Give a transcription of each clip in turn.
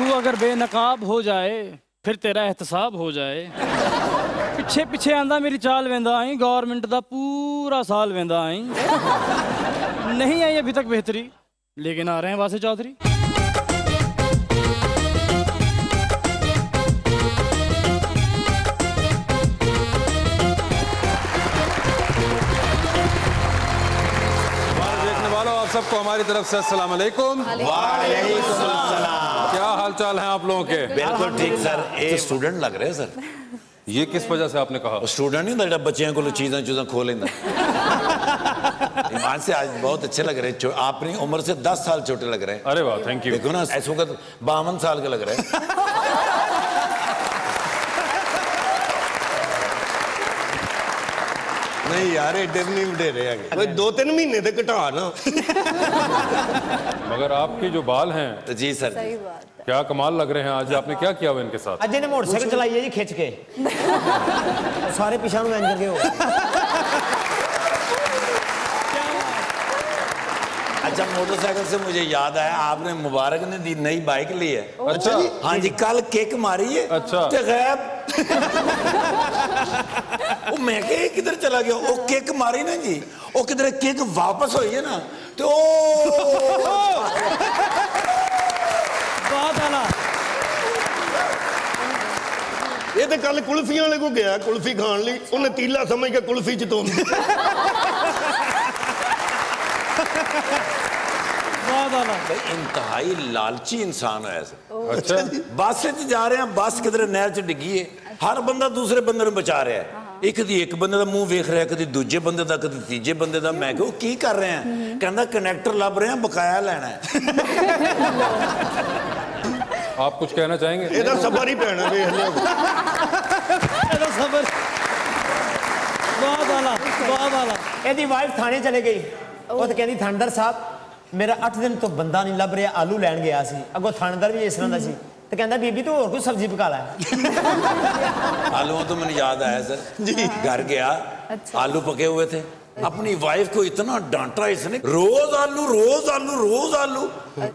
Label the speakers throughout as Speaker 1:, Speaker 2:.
Speaker 1: तू अगर बेनकाब हो जाए फिर तेरा एहतसाब हो जाए। पिछे पिछे आंदा मेरी चाल वेंदा आई, गवर्नमेंट दा पूरा साल वेंदा आई। नहीं आई अभी तक बेहतरी, लेकिन आ रहे हैं वासे चौधरी।
Speaker 2: आप सबको हमारी तरफ से अस्सलाम वालेकुम।
Speaker 3: वालेकुम सलाम।
Speaker 2: क्या हाल चाल है आप लोगों के?
Speaker 3: बिल्कुल ठीक सर। ये स्टूडेंट लग रहे हैं सर।
Speaker 2: ये किस वजह से आपने कहा?
Speaker 3: स्टूडेंट नहीं होता बच्चों को चीज़ें खो लेना। ईमान से आज बहुत अच्छे लग रहे हैं। अपनी उम्र से 10 साल छोटे लग रहे हैं।
Speaker 2: अरे वाह, थैंक यू।
Speaker 3: देखो ना, इस वक्त 52 साल के लग रहे हैं।
Speaker 4: नहीं यार, एडे नहीं वडेरे है, कोई 2-3 महीने तक घटा ना।
Speaker 2: मगर आपके जो बाल हैं
Speaker 3: तो जी सर,
Speaker 5: सही बात है।
Speaker 2: क्या कमाल लग रहे हैं। आज आपने क्या किया हुआ इनके साथ?
Speaker 6: अजय ने मोटरसाइकिल चलाई है जी खिंच के। सारे पीछा में एंजर के हो।
Speaker 3: अच्छा, मोटरसाइकिल से मुझे याद आया, आपने मुबारक ने दी नई बाइक ली है।
Speaker 2: अच्छा।
Speaker 3: हाँ जी, कल किक मारी है।
Speaker 2: अच्छा।
Speaker 3: तो गैब वो मैं कहे किधर चला गया। वो किक मारी ना जी, वो किधर किक वापस हुई है ना, तो
Speaker 4: ये तो कल कुल्फियां वाले को गया, कुल्फी खान ली, उन्हें तीला समझ के कुल्फी च तो
Speaker 3: इंतहाई लालची इंसान है ऐसे।
Speaker 2: अच्छा।
Speaker 3: बस से जा रहे हैं, बस किधर नहर च डिगी है, हर बंदा दूसरे बंदे ਨੂੰ बचा रहा है। एक बंदे ਦਾ ਮੂੰਹ ਵੇਖ ਰਿਹਾ, ਕਦੀ ਦੂਜੇ ਬੰਦੇ ਦਾ, ਕਦੀ ਤੀਜੇ ਬੰਦੇ ਦਾ। ਮੈਂ ਕਿਹਾ ਕੀ ਕਰ ਰਹੇ हैं? ਕਹਿੰਦਾ ਕਨੈਕਟਰ ਲੱਭ ਰਹੇ हैं, ਬਕਾਇਆ ਲੈਣਾ है।
Speaker 2: आप कुछ कहना चाहेंगे?
Speaker 4: ਇਹਦਾ ਸਬਰ ਹੀ ਪੈਣਾ ਵੇਖ ਲਿਓ।
Speaker 1: ਇਹਦਾ ਸਬਰ ਬਹੁਤ ਆਲਾ, ਬਹੁਤ ਆਲਾ।
Speaker 6: ਇਹਦੀ ਵਾਈਫ ਥਾਣੇ ਚਲੇ ਗਈ। ਉਹ ਤਾਂ ਕਹਿੰਦੀ ਥਾਣੇਦਾਰ ਸਾਹਿਬ मेरा 8 दिन तो बंदा नहीं लभ रहा, आलू लैन गया सी। अगों थानेदार भी इस तरह का सी, तो कहता बीबी तू और कोई सब्जी पका ला।
Speaker 3: आलू तो मैंने याद आया सर जी, घर गया, आलू पके हुए थे। अपनी वाइफ को इतना डांटा इसने, रोज आलू रोज आलू रोज आलू।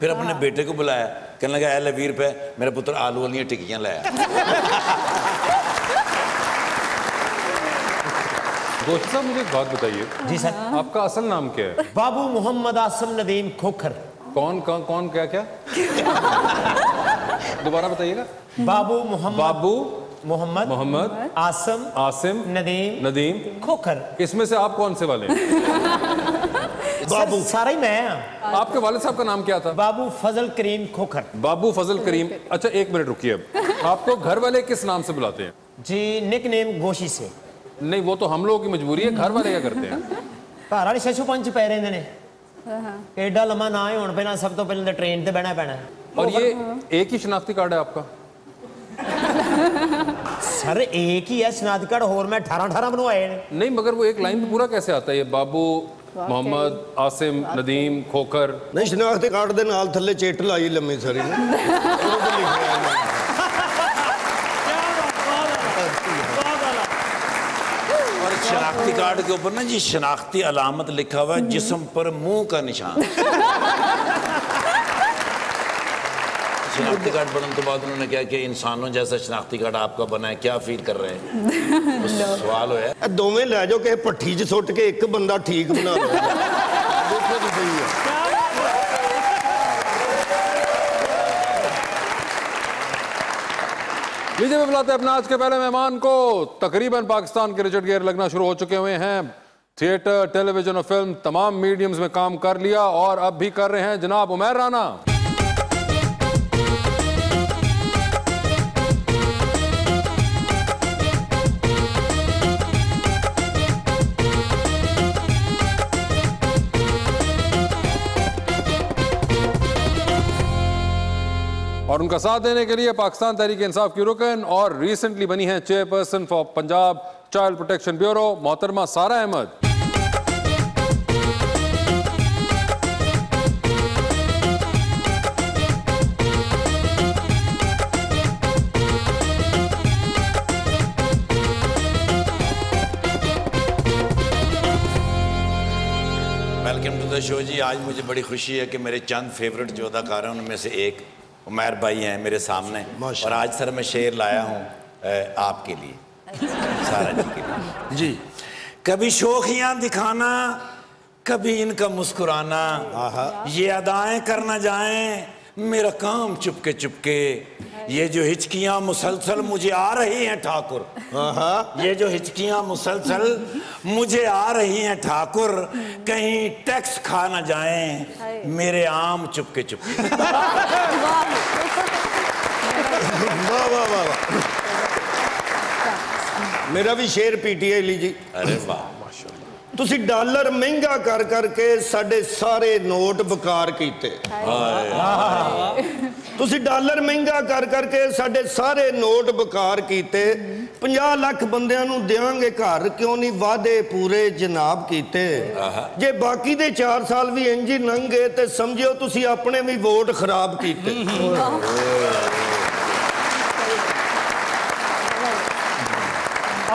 Speaker 3: फिर अपने बेटे को बुलाया, कहने लगा 20 रुपए मेरा पुत्र आलू वाली टिक्कियां लाया।
Speaker 2: दोस्त साहब, मुझे एक बात बताइए।
Speaker 6: जी सर।
Speaker 2: आपका असल नाम क्या है?
Speaker 6: बाबू मोहम्मद आसम नदीम खोखर।
Speaker 2: कौन क्या क्या? दोबारा बताइएगा।
Speaker 6: बाबू मोहम्मद
Speaker 2: आसिम नदीम
Speaker 6: खोखर।
Speaker 2: इसमें से आप कौन से वाले हैं?
Speaker 6: बाबू सारा ही मैं।
Speaker 2: आपके वालिद साहब का नाम क्या था?
Speaker 6: बाबू फजल करीम खोखर।
Speaker 2: बाबू फजल करीम। अच्छा, एक मिनट रुकिए। अब आपको घर वाले किस नाम से बुलाते हैं?
Speaker 6: जी निक नेम गोशी से।
Speaker 2: नहीं, वो तो हम लोगों की मजबूरी है। घर वाले क्या करते हैं?
Speaker 6: घर वाले शशु पंच पै रहे ने। एडा लम्मा ना ही होने पे सब तो पहले ट्रेन ते बहना पैना।
Speaker 2: और ये एक ही शनाख्ती कार्ड है आपका?
Speaker 6: सर एक ही है शनाख्ती कार्ड, और मैं 18 बनवाए।
Speaker 2: नहीं, मगर वो एक लाइन पे पूरा कैसे आता है? ये बाबू मोहम्मद आसिम नदीम खोखर।
Speaker 4: नहीं, शनाख्ती कार्ड दे नाल थल्ले चेट लाई लम्मी सारी ने।
Speaker 3: शनाख्ती कार्ड के ऊपर ना जी शनाख्ती अलामत लिखा हुआ है, जिस्म पर मुंह का निशान। शनाख्ती कार्ड बनने के बाद उन्होंने क्या कि इंसानों जैसा शनाख्ती कार्ड आपका बना है, क्या फील कर रहे हैं? सवाल होया
Speaker 4: दोवें लै जाओ कि भट्ठी च सुट के एक बंदा ठीक बना लो। देखो तो सही है।
Speaker 2: लीजिए, मैं बुलाते हैं अपना आज के पहले मेहमान को। तकरीबन पाकिस्तान के रिचर्ड गियर लगना शुरू हो चुके हुए हैं। थिएटर, टेलीविजन और फिल्म तमाम मीडियम्स में काम कर लिया और अब भी कर रहे हैं जनाब उमैर राना। और उनका साथ देने के लिए पाकिस्तान तहरीक इंसाफ की रुकन और रिसेंटली बनी है chairperson for Punjab child protection bureau मोहतरमा Sara Ahmad.
Speaker 3: Welcome to the show जी। आज मुझे बड़ी खुशी है कि मेरे चंद फेवरेट जो अदाकार हैं उनमें से एक उमैर भाई हैं मेरे सामने, और आज सर मैं शेर लाया हूँ आपके लिए, सारा जी के लिए।
Speaker 4: जी।
Speaker 3: कभी शोखियां दिखाना, कभी इनका मुस्कुराना, ये अदाएं करना जाएं मेरा काम चुपके चुपके, ये जो हिचकियां मुसलसल मुझे आ रही हैं ठाकुर, ये जो हिचकियां मुसलसल मुझे आ रही हैं ठाकुर, कहीं टैक्स खा ना जाएं मेरे आम चुपके चुपके।
Speaker 4: वाह वाह वाह। मेरा भी शेर पीटीआई ली जी।
Speaker 3: अरे वाह,
Speaker 4: ਤੁਸੀਂ ਡਾਲਰ ਮਹਿੰਗਾ ਕਰ ਕਰਕੇ ਸਾਡੇ ਸਾਰੇ ਨੋਟ ਬਕਾਰ ਕੀਤੇ। ਤੁਸੀਂ ਡਾਲਰ ਮਹਿੰਗਾ ਕਰ ਕਰਕੇ ਸਾਡੇ ਸਾਰੇ ਨੋਟ ਬਕਾਰ ਕੀਤੇ। 50 ਲੱਖ ਬੰਦਿਆਂ ਨੂੰ ਦੇਵਾਂਗੇ ਘਰ, ਕਿਉਂ ਨਹੀਂ ਵਾਅਦੇ ਪੂਰੇ ਜਨਾਬ ਕੀਤੇ। ਜੇ ਬਾਕੀ ਦੇ 4 ਸਾਲ ਵੀ ਇੰਜ ਹੀ ਲੰਘੇ ਤੇ ਸਮਝਿਓ ਤੁਸੀਂ ਆਪਣੇ ਵੀ ਵੋਟ ਖਰਾਬ ਕੀਤੇ।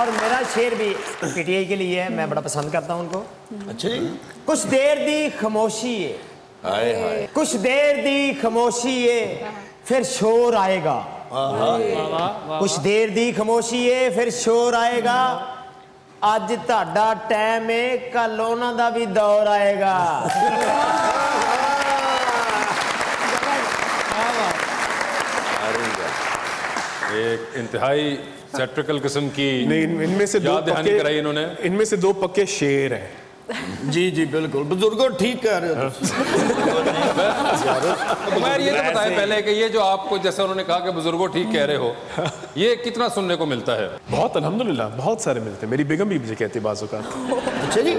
Speaker 6: और मेरा शेर भी पीटीआई के लिए है, मैं बड़ा पसंद करता हूं उनको।
Speaker 4: अच्छा जी।
Speaker 6: कुछ देर दी खामोशी है,
Speaker 3: हाय हाय,
Speaker 6: कुछ देर दी खामोशी है फिर शोर आएगा, कुछ देर दी खामोशी है फिर शोर आएगा, आज ਤੁਹਾਡਾ टाइम है कल ਉਹਨਾਂ ਦਾ भी दौर आएगा।
Speaker 2: एक इंतहाई सैट्रिकल किस्म की
Speaker 5: नहीं, इनमें से दो
Speaker 2: याद दहानी कराई इन्होंने।
Speaker 5: इनमें से 2 पक्के शेर हैं।
Speaker 4: जी जी बिल्कुल, बुजुर्गों ठीक कह रहे हो।
Speaker 2: उमैर ये तो बताएं पहले कि ये जो आपको जैसे उन्होंने कहा कि बुजुर्गों ठीक कह रहे हो, ये कितना सुनने को मिलता है?
Speaker 5: बहुत अल्हम्दुलिल्लाह बहुत सारे मिलते हैं। मेरी बेगम भी मुझे कहती है बाज़ औक़ात।
Speaker 4: अच्छा जी।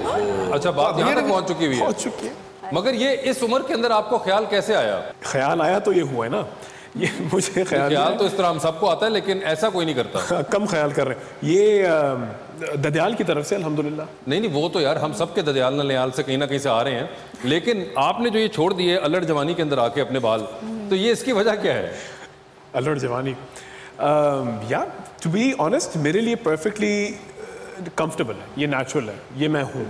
Speaker 2: अच्छा, बात यहाँ तक पहुँच चुकी हुई है।
Speaker 5: पहुँच चुकी है।
Speaker 2: मगर ये इस उम्र के अंदर आपको ख्याल कैसे आया?
Speaker 5: ख्याल आया तो ये हुआ है ना, ये मुझे ख्याल
Speaker 2: तो इस तरह हम सबको आता है, लेकिन ऐसा कोई नहीं करता।
Speaker 5: कम ख्याल कर रहे हैं ये ददयाल की तरफ से अल्हम्दुलिल्लाह।
Speaker 2: नहीं, वो तो यार हम सबके ददयाल नलियाल से कहीं ना कहीं से आ रहे हैं, लेकिन आपने जो ये छोड़ दिए अल्लड़ जवानी के अंदर आके अपने बाल, तो ये इसकी वजह क्या है?
Speaker 5: अल्लड़ जवानी या टू बी ऑनेस्ट मेरे लिए परफेक्टली कंफर्टेबल है, ये नेचुरल है, ये मैं हूँ।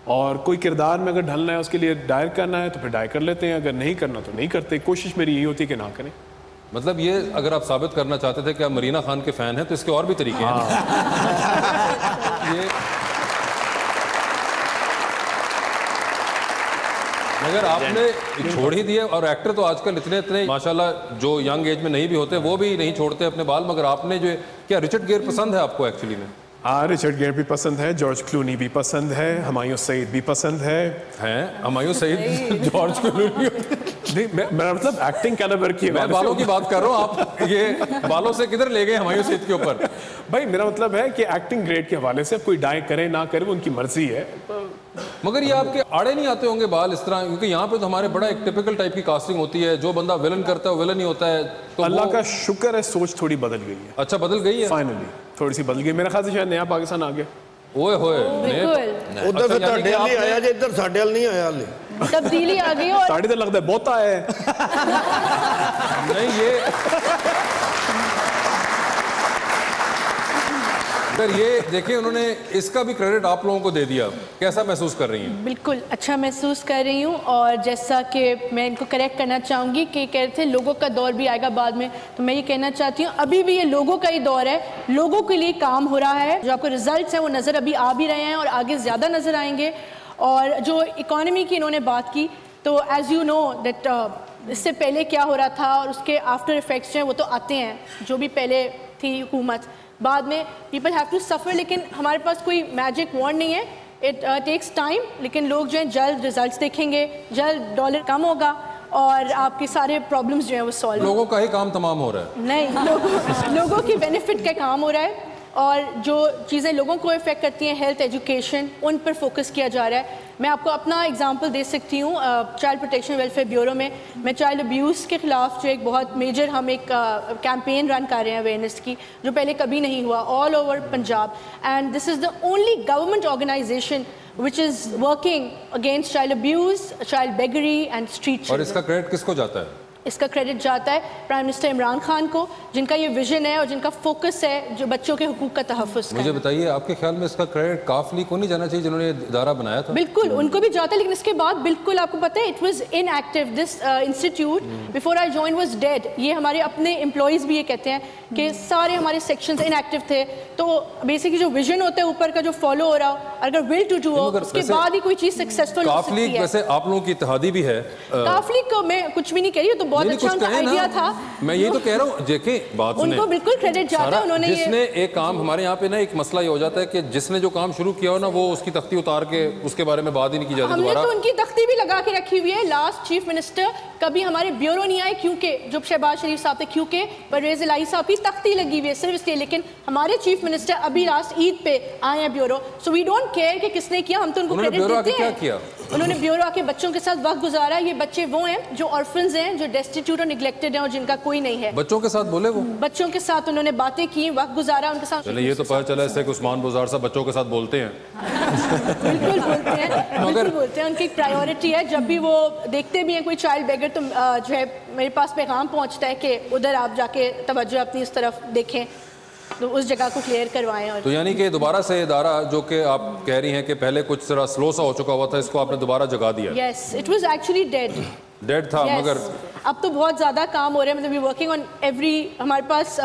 Speaker 5: और कोई किरदार में अगर ढलना है, उसके लिए डायर करना है तो फिर डायर कर लेते हैं, अगर नहीं करना तो नहीं करते। कोशिश मेरी यही होती है कि ना करें।
Speaker 2: मतलब ये अगर आप साबित करना चाहते थे कि आप मरीना खान के फैन हैं, तो इसके और भी तरीके हैं। ये मगर आपने छोड़ ही दिए, और एक्टर तो आजकल इतने माशाल्लाह जो यंग एज में नहीं भी होते वो भी नहीं छोड़ते अपने बाल, मगर आपने जो क्या रिचर्ड गेयर पसंद है आपको एक्चुअली में?
Speaker 5: हाँ, रिचर्ड गेयर भी पसंद है, जॉर्ज क्लूनी भी पसंद है, हुमायूं सईद भी पसंद है।
Speaker 2: हैं हुमायूं सईद, जॉर्ज क्लूनी?
Speaker 5: नहीं, मेरा मतलब एक्टिंग कैलिबर की,
Speaker 2: मैं बालों की बात कर रहा हूँ, आप ये बालों से किधर ले गए हुमायूं सईद के ऊपर?
Speaker 5: भाई मेरा मतलब है कि एक्टिंग ग्रेड के हवाले से कोई डाई करे ना करे वो उनकी मर्जी है।
Speaker 2: मगर ये आपके आड़े नहीं आते होंगे बाल इस तरह, क्योंकि यहाँ पे तो हमारे बड़ा एक टिपिकल टाइप की कास्टिंग होती है, जो बंदा विलन करता है वो विलन ही होता है। तो
Speaker 5: अल्लाह का शुक्र है सोच थोड़ी बदल गई है।
Speaker 2: अच्छा, बदल गई है
Speaker 5: फाइनली, थोड़ी सी बदल गई। मेरा ख्याल से शायद नया पाकिस्तान आ गया।
Speaker 2: ओए होए,
Speaker 4: उधर फिर ਤੁਹਾਡੇ ਵਾਲੀ ਆਇਆ ਜੇ, ਇੱਧਰ ਸਾਡੇ ਵਾਲ ਨਹੀਂ ਆਇਆ ਹਾਲੇ।
Speaker 7: तब्दीली आ गई और
Speaker 5: साड़ी तो लगता है बहुत आया है।
Speaker 2: नहीं, ये अगर ये देखिए उन्होंने इसका भी क्रेडिट आप लोगों को दे दिया, कैसा महसूस कर रही हैं?
Speaker 7: बिल्कुल अच्छा महसूस कर रही हूँ, और जैसा कि मैं इनको करेक्ट करना चाहूँगी कि कह रहे थे लोगों का दौर भी आएगा बाद में, तो मैं ये कहना चाहती हूँ अभी भी ये लोगों का ही दौर है, लोगों के लिए काम हो रहा है। जो आपको रिजल्ट्स हैं वो नज़र अभी आ भी रहे हैं और आगे ज़्यादा नज़र आएंगे। और जो इकॉनमी की इन्होंने बात की, तो एज़ यू नो दैट इससे पहले क्या हो रहा था और उसके आफ्टर इफ़ेक्ट्स जो हैं वो तो आते हैं, जो भी पहले थी हुकूमत, बाद में पीपल हैव टू सफ़र। लेकिन हमारे पास कोई मैजिक वॉन्ड नहीं है, इट टेक्स टाइम, लेकिन लोग जो हैं जल्द रिजल्ट्स देखेंगे, जल्द डॉलर कम होगा और आपके सारे प्रॉब्लम्स जो हैं वो सॉल्व।
Speaker 2: लोगों का ही काम तमाम हो रहा है?
Speaker 7: नहीं, लोगों की बेनिफिट का काम हो रहा है, और जो चीज़ें लोगों को इफ़ेक्ट करती हैं, हेल्थ, एजुकेशन, उन पर फोकस किया जा रहा है। मैं आपको अपना एग्जांपल दे सकती हूँ। चाइल्ड प्रोटेक्शन वेलफेयर ब्यूरो में मैं चाइल्ड अब्यूज़ के ख़िलाफ़ जो एक बहुत मेजर हम एक कैंपेन रन कर रहे हैं अवेयरनेस की, जो पहले कभी नहीं हुआ all over Punjab, and this is the only government organization which is working against child abuse, child beggary and street children.
Speaker 2: और इसका क्रेडिट किसको जाता है?
Speaker 7: इसका क्रेडिट जाता है प्राइम मिनिस्टर इमरान खान को, जिनका ये विजन है और जिनका फोकस है जो बच्चों के हुकूक का तहफ़्फ़ुज़।
Speaker 2: मुझे बताइए, आपके ख्याल में इसका क्रेडिट काफली को नहीं जाना चाहिए जिन्होंने इदारा बनाया था?
Speaker 7: बिल्कुल उनको भी जाता है, लेकिन इसके बाद बिल्कुल आपको पता है it was inactive. This institute before I join was dead. ये हमारे अपने एम्प्लॉयज़ भी ये कहते हैं कि सारे हमारे सेक्शंस इनएक्टिव थे। तो बेसिकली जो विजन होता है ऊपर का जो फॉलो हो रहा हो, अगर विल टू डू हो उसके बाद ही कोई चीज़ सक्सेसफुल हो सकती है।
Speaker 2: वैसे आप लोगों की इत्तेहादी भी है।
Speaker 7: काफली को मैं कुछ भी नहीं कह रही हूँ, तो बहुत अच्छा उनका आइडिया था।
Speaker 2: मैं यही तो कह रहा हूँ, देखें बात सुने,
Speaker 7: उनको बिल्कुल क्रेडिट जाता है। उन्होंने
Speaker 2: जिसने एक काम, हमारे यहाँ पे ना एक मसला ये हो जाता है कि जिसने जो काम शुरू किया हो ना, वो उसकी तख्ती उतार के उसके बारे में बात ही नहीं की जाती।
Speaker 7: हमने तो उनकी तख्ती भी लगा के रखी हुई है। लास्ट चीफ मिनिस्टर कभी हमारे ब्यूरो नहीं आए, क्योंकि जो शहबाज शरीफ साहब थे, क्योंकि परवेज इलाही साहब की तख्ती लगी हुई है सिर्फ इसलिए। लेकिन हमारे चीफ मिनिस्टर अभी लास्ट ईद पे आए हैं bureau, so we don't care कि किसने किया, हम तो उनको क्रेडिट देते हैं।
Speaker 2: किया
Speaker 7: उन्होंने ब्यूरो आके बच्चों के साथ वक्त गुजारा। ये बच्चे वो हैं जो ऑर्फन्स हैं, जो डेस्टिट्यूट और निगलेक्टेड हैं और जिनका कोई नहीं है।
Speaker 2: बच्चों के साथ बोले, वो बच्चों
Speaker 7: के साथ उन्होंने बातें की, वक्त गुजारा उनके साथ।
Speaker 2: चले, ये तो पता चला इससे कि उस्मान बुज़ार साहब बच्चों के साथ बोलते हैं।
Speaker 7: बिल्कुल बोलते हैं, बिल्कुल बोलते हैं। उनकी एक प्रायोरिटी है, जब भी वो देखते भी हैं कोई चाइल्ड बेगर तो जो है मेरे पास पैगाम पहुंचता है कि उधर आप जाके तवज्जो अपनी इस तरफ देखें, तो उस जगह को क्लियर करवाएं। और
Speaker 2: तो यानी कि दोबारा से इदारा, जो कि आप कह रही हैं कि पहले कुछ तरह स्लो सा हो चुका हुआ था, इसको आपने दोबारा जगा दिया?
Speaker 7: Yes, it was actually dead
Speaker 2: था। मगर
Speaker 7: अब तो बहुत ज़्यादा काम हो रहा है। मतलब वी वर्किंग ऑन एवरी, हमारे पास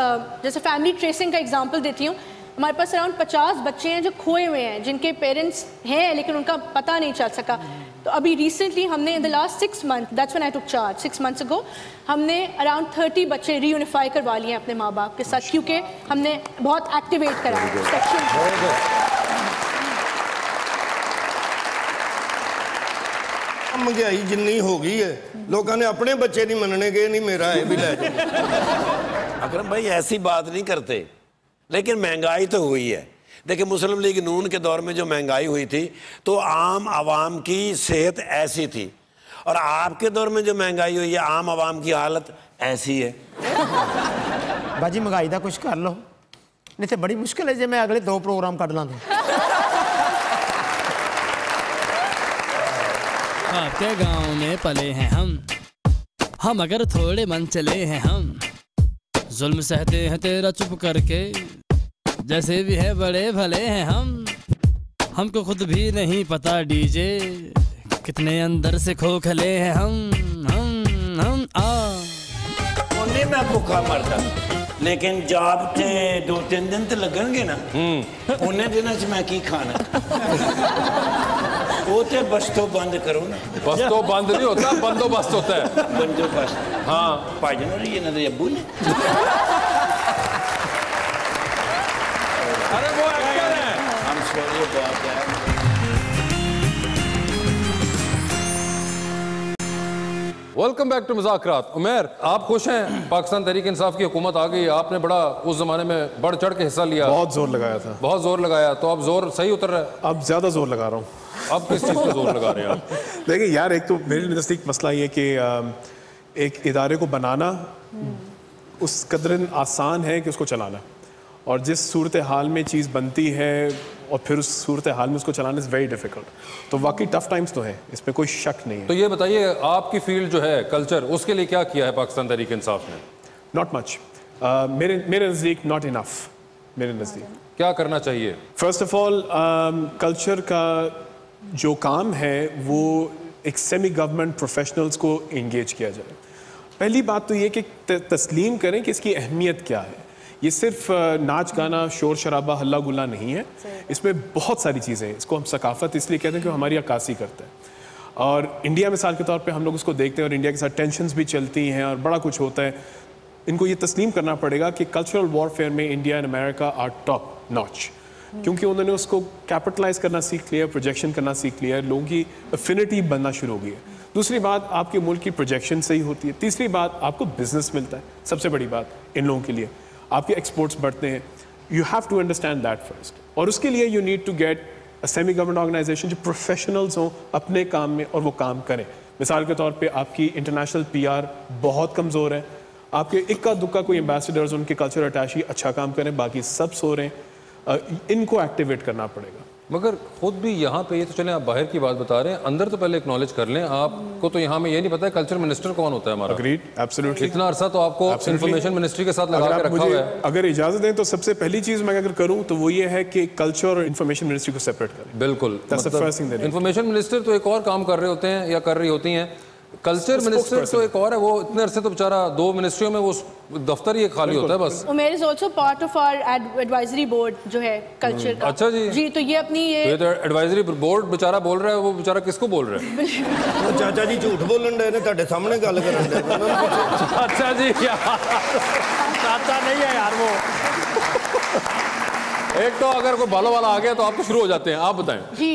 Speaker 7: जैसे फैमिली ट्रेसिंग का एग्जांपल देती हूँ, हमारे पास अराउंड 50 बच्चे हैं जो खोए हुए हैं, जिनके पेरेंट्स हैं लेकिन उनका पता नहीं चल सका। तो अभी रिसेंटली हमने in the last 6 month, that's when I took charge 6 months ago, हमने अराउंड 30 बच्चे रीयूनिफाई करवा लिए हैं अपने माँ बाप के साथ, क्योंकि हमने बहुत एक्टिवेट करा सेक्शन।
Speaker 4: महंगाई जिन्नी हो गई है, लोगों ने अपने बच्चे नहीं मनने गए, नहीं मेरा है भी ले जाओ।
Speaker 3: अकरम भाई ऐसी बात नहीं करते, लेकिन महंगाई तो हुई है। देखिए, मुस्लिम लीग नून के दौर में जो महंगाई हुई थी तो आम आवाम की सेहत ऐसी थी, और आपके दौर में जो महंगाई हुई है आम आवाम की हालत ऐसी है।
Speaker 6: बाजी महंगाई का कुछ कर लो, नहीं तो बड़ी मुश्किल है जे मैं अगले 2 प्रोग्राम कट ला।
Speaker 1: आपके गांव में पले हैं हम अगर थोड़े मन चले हैं हम, जुल्म सहते हैं तेरा चुप करके, जैसे भी है बड़े भले हैं हमको खुद भी नहीं पता डीजे, कितने अंदर से खोखले हैं हम
Speaker 3: उन्हें मैं भूखा मरदा, लेकिन जॉब ते 2-3 दिन तो लगनगे ना, उन्हें दिनों च मैं की खाना। वो तो बस तो बंद करो ना।
Speaker 2: बस तो बंद नहीं होता, बंदोबस्त होता है।
Speaker 3: बंदोबस्त, हाँ भाईजान और ये ना अब्बू ने।
Speaker 2: अरे वो एक्टर है।
Speaker 3: हम सॉरी बात है।
Speaker 2: Welcome back to Muzakarat. Umar, आप खुश हैं? पाकिस्तान तहरीक इंसाफ की हुकूमत आ गई, आपने बड़ा उस जमाने में बढ़ चढ़ के हिस्सा लिया,
Speaker 5: बहुत जोर लगाया था।
Speaker 2: बहुत जोर लगाया, तो अब जोर सही उतर रहा है?
Speaker 5: अब ज्यादा जोर लगा रहा हूँ।
Speaker 2: अब किस चीज़ पे जोर लगा रहे हैं आप?
Speaker 5: देखिए यार, एक तो मेरे नज़दीक मसला ये कि एक इदारे को बनाना उस कदर आसान है कि उसको चलाना, और जिस सूरत हाल में चीज़ बनती है और फिर उस सूरत हाल में उसको चलाना इज़ वेरी डिफ़िकल्ट। तो वाकई टफ टाइम्स तो है, इसमें कोई शक नहीं है।
Speaker 2: तो ये बताइए, आपकी फील्ड जो है कल्चर, उसके लिए क्या किया है पाकिस्तान तहरीक इंसाफ ने?
Speaker 5: Not much. मेरे नज़दीक नॉट इनफ। मेरे नज़दीक
Speaker 2: क्या करना चाहिए?
Speaker 5: फर्स्ट ऑफ ऑल, कल्चर का जो काम है वो एक सेमी गवर्नमेंट प्रोफेशनल्स को इंगेज किया जाए। पहली बात तो ये कि तस्लीम करें कि इसकी अहमियत क्या है। ये सिर्फ नाच गाना, शोर शराबा, हल्ला गुल्ला नहीं है, इसमें बहुत सारी चीज़ें हैं। इसको हम सकाफत इसलिए कहते हैं कि हमारी अक्कासी करता है, और इंडिया मिसाल के तौर पे हम लोग उसको देखते हैं, और इंडिया के साथ टेंशन्स भी चलती हैं और बड़ा कुछ होता है। इनको ये तस्लीम करना पड़ेगा कि कल्चरल वॉरफेयर में India and America are top notch, क्योंकि उन्होंने उसको कैपिटलाइज करना सीख लिया, प्रोजेक्शन करना सीख लिया, लोगों की अफिनिटी बनना शुरू हो गई है। दूसरी बात, आपके मुल्क की प्रोजेक्शन सही होती है। तीसरी बात, आपको बिजनेस मिलता है। सबसे बड़ी बात इन लोगों के लिए, आपके एक्सपोर्ट्स बढ़ते हैं। You have to understand that first, और उसके लिए you need to get a semi government organization जो प्रोफेशनल्स हों अपने काम में और वो काम करें। मिसाल के तौर पे आपकी इंटरनेशनल पीआर बहुत कमज़ोर है, आपके इक्का दुक्का कोई एम्बेसडर्स, उनके कल्चर अटैची अच्छा काम करें, बाकी सब सो रहे हैं। इनको एक्टिवेट करना पड़ेगा।
Speaker 2: मगर खुद भी यहाँ पे, ये तो चलें आप बाहर की बात बता रहे हैं, अंदर तो पहले एक्नॉलेज कर लें। आपको तो यहाँ में ये नहीं पता है कल्चर मिनिस्टर कौन होता है हमारा।
Speaker 5: Agreed, absolutely.
Speaker 2: इतना अरसा तो आपको इंफॉर्मेशन मिनिस्ट्री के साथ लगा के रखा हुआ है।
Speaker 5: अगर इजाजत दें तो सबसे पहली चीज मैं अगर करूं तो वो ये है कि कल्चर और इंफॉर्मेशन मिनिस्ट्री को सेपरेट करें।
Speaker 2: बिल्कुल,
Speaker 5: मतलब
Speaker 2: इंफॉर्मेशन मिनिस्टर तो एक और काम कर रहे होते हैं या कर रही होती हैं, कल्चर मिनिस्टर तो एक और है। वो इतने अरसे तो बेचारा 2 मिनिस्ट्रियों में वो दफ्तर ही खाली होता है बस।
Speaker 7: Umer is also part of our advisory board जो है कल्चर का।
Speaker 2: अच्छा जी।
Speaker 7: जी, तो ये अपनी ये
Speaker 2: तो एडवाइजरी बोर्ड बेचारा बोल रहा है, वो बेचारा किसको बोल रहा है?
Speaker 4: वो चाचा जी झूठ बोलन डे ने, ਤੁਹਾਡੇ सामने गल करन डे।
Speaker 2: अच्छा जी, चाचा नहीं है यार वो। एक तो अगर कोई बालों वाला आ गया तो आप तो शुरू हो जाते हैं। आप बताएं।
Speaker 7: जी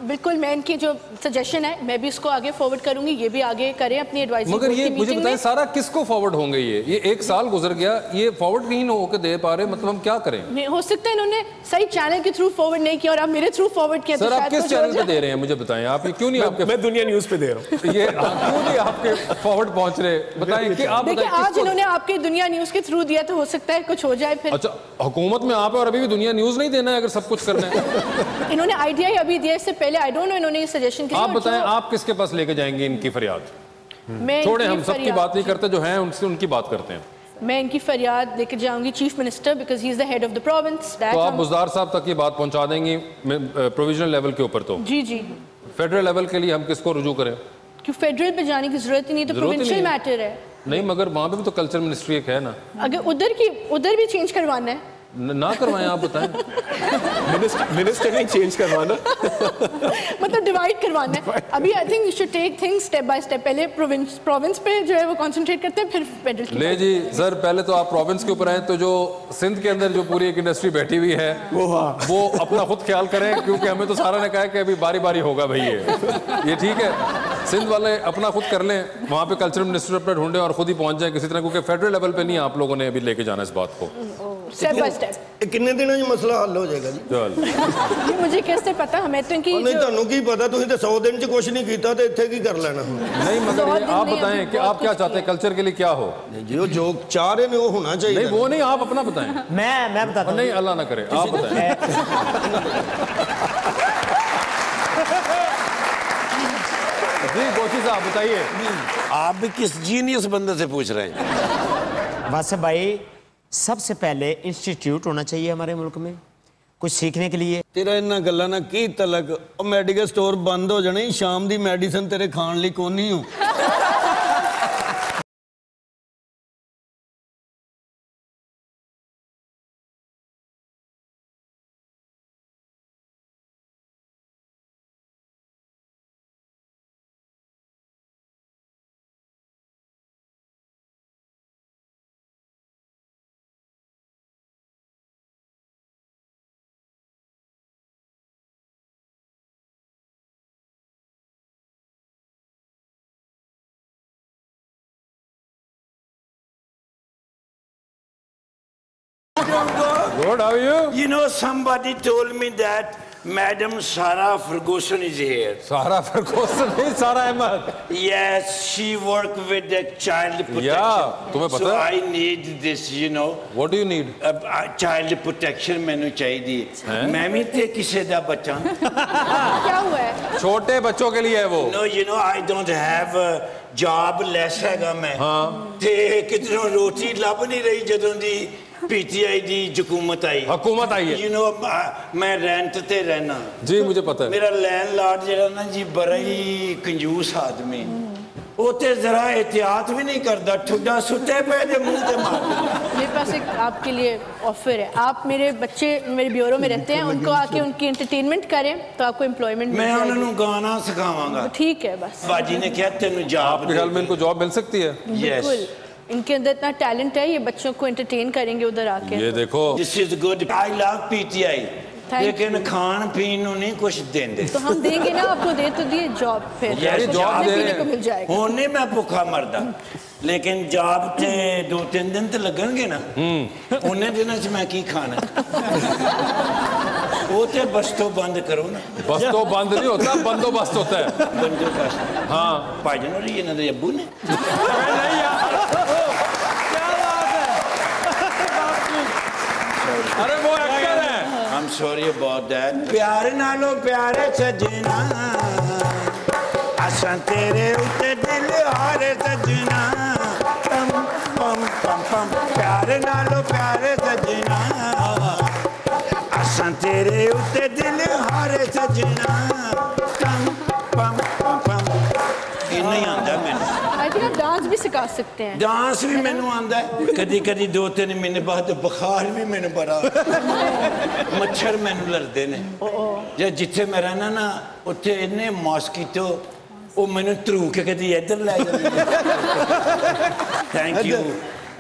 Speaker 7: बिल्कुल, मैं इनकी जो सजेशन है मैं भी इसको आगे फॉरवर्ड करूंगी, ये भी आगे करें अपनी एडवाइजरी।
Speaker 2: मगर ये मुझे बताएं सारा किसको फॉरवर्ड होंगे? ये 1 साल गुजर गया, ये फॉरवर्ड नहीं होकर दे पा रहे, मतलब हम क्या करें?
Speaker 7: हो सकता है इन्होंने सही चैनल के थ्रू फॉरवर्ड नहीं किया और आप मेरे थ्रू फॉरवर्ड किया।
Speaker 2: सर आप किस चैनल पे दे रहे हैं मुझे बताएं? आप ये क्यों नहीं आपके?
Speaker 5: मैं दुनिया न्यूज पे दे रहा हूँ।
Speaker 2: ये क्यों नहीं आपके फॉरवर्ड पहुंच रहे? बताएं कि आप
Speaker 7: देखिए, आज इन्होंने आपके दुनिया न्यूज के थ्रू दिया तो हो सकता है कुछ हो जाए फिर।
Speaker 2: अच्छा, हुकूमत में आप और अभी भी दुनिया न्यूज नहीं देना है अगर सब कुछ करना है?
Speaker 7: इन्होंने आइडिया ही अभी दिया, इससे पहले आई डोंट नो इन्होंने ये सजेशन किया।
Speaker 2: आप बताएं आप किसके पास लेके जाएंगे इनकी फरियाद?
Speaker 7: मैं
Speaker 2: छोड़े, हम सबकी बात नहीं करते, जो हैं उनसे उनकी बात करते हैं।
Speaker 7: मैं इनकी फरियाद लेके जाऊंगी chief minister, because he is the head of the province.
Speaker 2: तो आप बुज़दार साहब तक ये बात पहुंचा देंगी प्रोविजनल लेवल के ऊपर? तो
Speaker 7: जी जी,
Speaker 2: फेडरल लेवल के लिए हम किसको रुजू करें?
Speaker 7: क्यों फेडरल पे जाने की जरूरत ही नहीं, तो प्रोविंशियल मैटर है।
Speaker 2: नहीं, मगर वहाँ पे भी तो कल्चर मिनिस्ट्री एक है ना।
Speaker 7: अगर उधर भी चेंज करवाना है
Speaker 2: ना करवाएं, आप बताएं।
Speaker 5: मिनिस्टर नहीं चेंज करवाना,
Speaker 7: मतलब डिवाइड करवाना है। अभी I think you should take things step by step. पहले प्रोविंस पे जो है वो कंसंट्रेट करते हैं, फिर फेडरल।
Speaker 2: ले जी सर, पहले तो आप प्रोविंस के ऊपर आए, तो जो सिंध के अंदर जो पूरी एक इंडस्ट्री बैठी हुई है वो अपना खुद ख्याल करें, क्योंकि हमें तो सारा ने कहा कि अभी बारी बारी होगा भाई। ये ठीक है, सिंध वाले अपना खुद कर लें, वहाँ पे कल्चर मिनिस्टर अपना ढूंढें और खुद ही पहुंच जाए किसी तरह, क्योंकि फेडरल लेवल पे नहीं आप लोगों ने अभी लेके जाना इस बात को।
Speaker 7: Step by step.
Speaker 4: कितने दिनों में मसला हल हो जाएगा जी?
Speaker 2: चल
Speaker 7: मुझे कैसे पता? हमें तो इनकी
Speaker 4: नहीं, ਤੁਹਾਨੂੰ ਕੀ पता, ਤੁਸੀਂ तो 100 दिन च कुछ नहीं कीता तो ਇੱਥੇ ਕੀ कर लेना?
Speaker 2: नहीं, मगर आप बताएं कि आप क्या चाहते हैं कल्चर के लिए क्या हो?
Speaker 4: जो जो चाह रहे हैं वो होना चाहिए।
Speaker 2: नहीं वो नहीं, आप अपना बताएं।
Speaker 6: मैं बताता हूं।
Speaker 2: नहीं, अल्लाह ना करे, आप बताएं। जी गोशी साहब बताइए।
Speaker 3: आप भी किस जीनियस बंदे से पूछ रहे हैं?
Speaker 6: बस भाई, सबसे पहले इंस्टीट्यूट होना चाहिए हमारे मुल्क में कुछ सीखने के लिए।
Speaker 4: तेरा इन्ना गल्ला ना की तलक, मेडिकल स्टोर बंद हो जाने, शाम दी मेडिसिन तेरे खान ली कोनी हूं।
Speaker 2: Good, how are you?
Speaker 3: You know, somebody told me that Madam Sarah Ferguson is here.
Speaker 2: Sarah Ferguson नहीं, Sarah Ahmed.
Speaker 3: Yes, she work with the child protection.
Speaker 2: Yeah, तुम्हें पता
Speaker 3: So
Speaker 2: है?
Speaker 3: I need this, you know.
Speaker 2: What do you need?
Speaker 3: Child protection मैंने चाहिए। मैं भी थे किसी दा बच्चा।
Speaker 7: क्या हुआ है?
Speaker 2: छोटे बच्चों के लिए है वो।
Speaker 3: No, you know, I don't have a job less हैगा मैं। हाँ। ते कितनों रोटी लभ नहीं रही जदों दी पीटीआई दी हुकूमत आई।
Speaker 2: हुकूमत आई है।
Speaker 3: You know, मैं रेंट ते रहना।
Speaker 2: जी मुझे पता है।
Speaker 3: मेरा लैंडलॉर्ड जरा ना जी बड़ा ही कंजूस आदमी। वो ते जरा एहतियात भी नहीं करता, ठुड्डा सुते पे दे मुंह ते मार।
Speaker 7: मेरे पास एक आपके लिए ऑफर है। आप मेरे बच्चे मेरे ब्यूरो में रहते हैं, उनको आके उनकी एंटरटेनमेंट करें तो आपको एम्प्लॉयमेंट
Speaker 3: मैं उन्हें गाना सिखावांगा।
Speaker 7: ठीक है, बस
Speaker 3: बाजी ने क्या तेन जॉब?
Speaker 2: आपके ख्याल में इनको जॉब मिल सकती है?
Speaker 7: बिल्कुल, इनके अंदर इतना टैलेंट है, ये बच्चों को एंटरटेन करेंगे उधर आके।
Speaker 2: ये देखो,
Speaker 3: this is good, I love PTI, लेकिन खान पीन नहीं कुछ देंगे।
Speaker 7: तो हम देंगे ना आपको, दे तो दिए जॉब, फिर
Speaker 2: जॉब
Speaker 7: पीने को मिल जाएगा।
Speaker 3: होने मैं भूखा मरदा, लेकिन जॉब ते 2-3 दिन तो लगनगे ना। उन्हें दिनों च मैं की खाना? वो ते बस तो बंद करो ना।
Speaker 2: बस तो बंद नहीं होता, बंदोबस्त होता है।
Speaker 3: बंदोबस्त। हाँ भाईजान और ये ना अब्बू ने।
Speaker 2: अरे वो एक्टर है।
Speaker 3: sorry about that. प्यार नालो प्यारे सजना, असां तेरे उत्ते दिल हारे सजना, पम पम पम पम। प्यार नालो प्यारे सजना, असां तेरे उत्ते दिल हारे सजना, पम पम पम पम। इन्ना ही आंदा मैनू।
Speaker 7: आई थिंक आप डांस भी सिखा सकते हैं।
Speaker 3: डांस भी मैनू आंदा है, कदी कदी 2-3 महीने बाद बुखार भी मैनू बड़ा, मच्छर मैनू लड़ते ने, जे जिथे मैं रहना ना उत्थे इन्ने मॉस्किटो वो मैनू धरू के कदी इधर लै जांदे। Thank you.